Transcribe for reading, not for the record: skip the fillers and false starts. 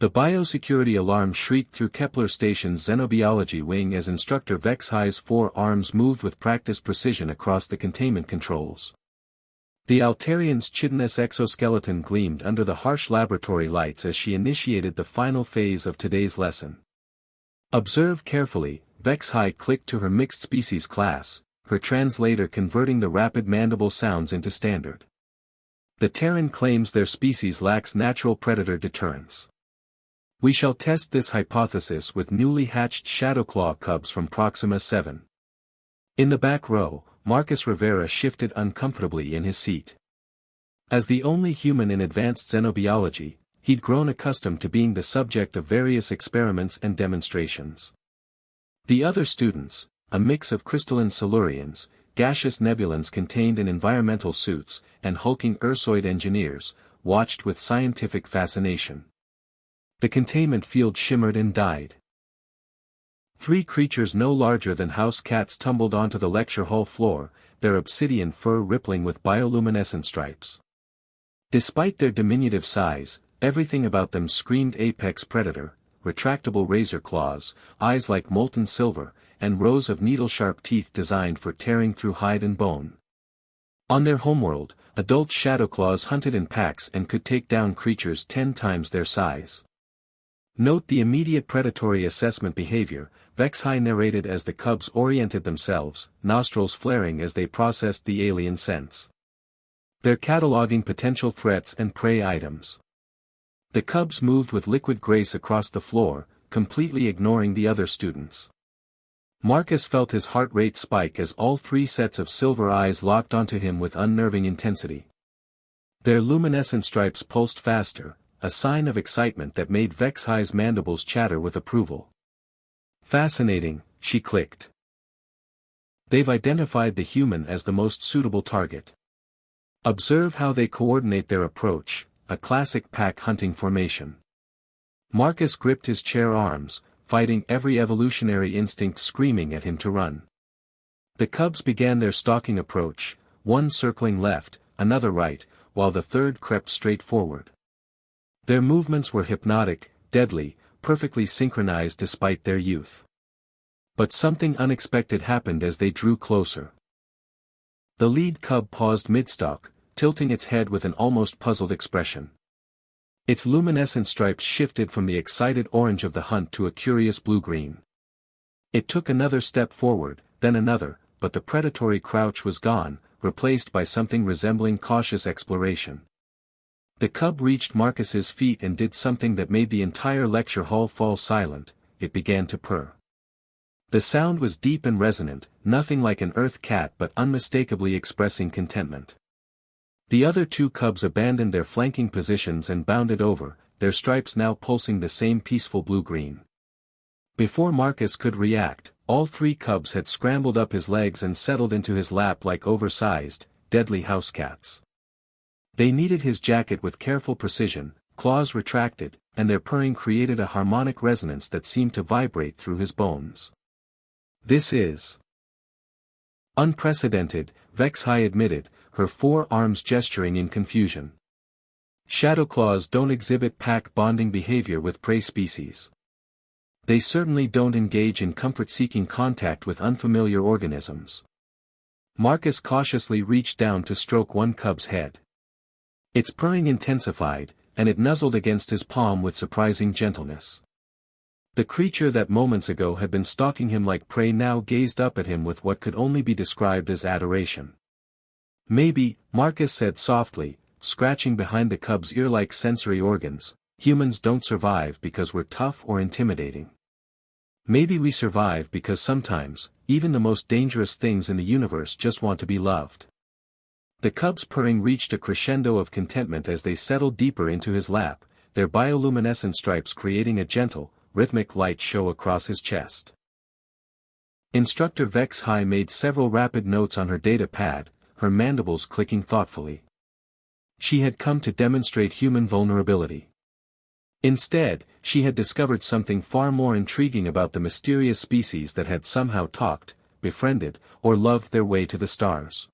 The biosecurity alarm shrieked through Kepler Station's xenobiology wing as Instructor Vex-High's 4 arms moved with practiced precision across the containment controls. The Altarian's chitinous exoskeleton gleamed under the harsh laboratory lights as she initiated the final phase of today's lesson. Observe carefully, Vex-High clicked to her mixed species class, her translator converting the rapid mandible sounds into standard. The Terran claims their species lacks natural predator deterrence. We shall test this hypothesis with newly hatched Shadowclaw cubs from Proxima 7. In the back row, Marcus Rivera shifted uncomfortably in his seat. As the only human in advanced xenobiology, he'd grown accustomed to being the subject of various experiments and demonstrations. The other students, a mix of crystalline Silurians, gaseous nebulans contained in environmental suits, and hulking Ursoid engineers, watched with scientific fascination. The containment field shimmered and died. 3 creatures no larger than house cats tumbled onto the lecture hall floor, their obsidian fur rippling with bioluminescent stripes. Despite their diminutive size, everything about them screamed apex predator, retractable razor claws, eyes like molten silver, and rows of needle-sharp teeth designed for tearing through hide and bone. On their homeworld, adult Shadowclaws hunted in packs and could take down creatures 10 times their size. Note the immediate predatory assessment behavior, Vex-High narrated as the cubs oriented themselves, nostrils flaring as they processed the alien scents. They're cataloging potential threats and prey items. The cubs moved with liquid grace across the floor, completely ignoring the other students. Marcus felt his heart rate spike as all 3 sets of silver eyes locked onto him with unnerving intensity. Their luminescent stripes pulsed faster, a sign of excitement that made Vex-High's mandibles chatter with approval. Fascinating, she clicked. They've identified the human as the most suitable target. Observe how they coordinate their approach, a classic pack hunting formation. Marcus gripped his chair arms, fighting every evolutionary instinct screaming at him to run. The cubs began their stalking approach, one circling left, another right, while the third crept straight forward. Their movements were hypnotic, deadly, perfectly synchronized despite their youth. But something unexpected happened as they drew closer. The lead cub paused mid-stalk, tilting its head with an almost puzzled expression. Its luminescent stripes shifted from the excited orange of the hunt to a curious blue-green. It took another step forward, then another, but the predatory crouch was gone, replaced by something resembling cautious exploration. The cub reached Marcus's feet and did something that made the entire lecture hall fall silent. It began to purr. The sound was deep and resonant, nothing like an earth cat but unmistakably expressing contentment. The other 2 cubs abandoned their flanking positions and bounded over, their stripes now pulsing the same peaceful blue-green. Before Marcus could react, all 3 cubs had scrambled up his legs and settled into his lap like oversized, deadly house cats. They kneaded his jacket with careful precision, claws retracted, and their purring created a harmonic resonance that seemed to vibrate through his bones. This is unprecedented, Vex-High admitted, her 4 arms gesturing in confusion. Shadowclaws don't exhibit pack bonding behavior with prey species. They certainly don't engage in comfort-seeking contact with unfamiliar organisms. Marcus cautiously reached down to stroke one cub's head. Its purring intensified, and it nuzzled against his palm with surprising gentleness. The creature that moments ago had been stalking him like prey now gazed up at him with what could only be described as adoration. Maybe, Marcus said softly, scratching behind the cub's ear-like sensory organs, humans don't survive because we're tough or intimidating. Maybe we survive because sometimes, even the most dangerous things in the universe just want to be loved. The cub's purring reached a crescendo of contentment as they settled deeper into his lap, their bioluminescent stripes creating a gentle, rhythmic light show across his chest. Instructor Vex-High made several rapid notes on her data pad, her mandibles clicking thoughtfully. She had come to demonstrate human vulnerability. Instead, she had discovered something far more intriguing about the mysterious species that had somehow talked, befriended, or loved their way to the stars.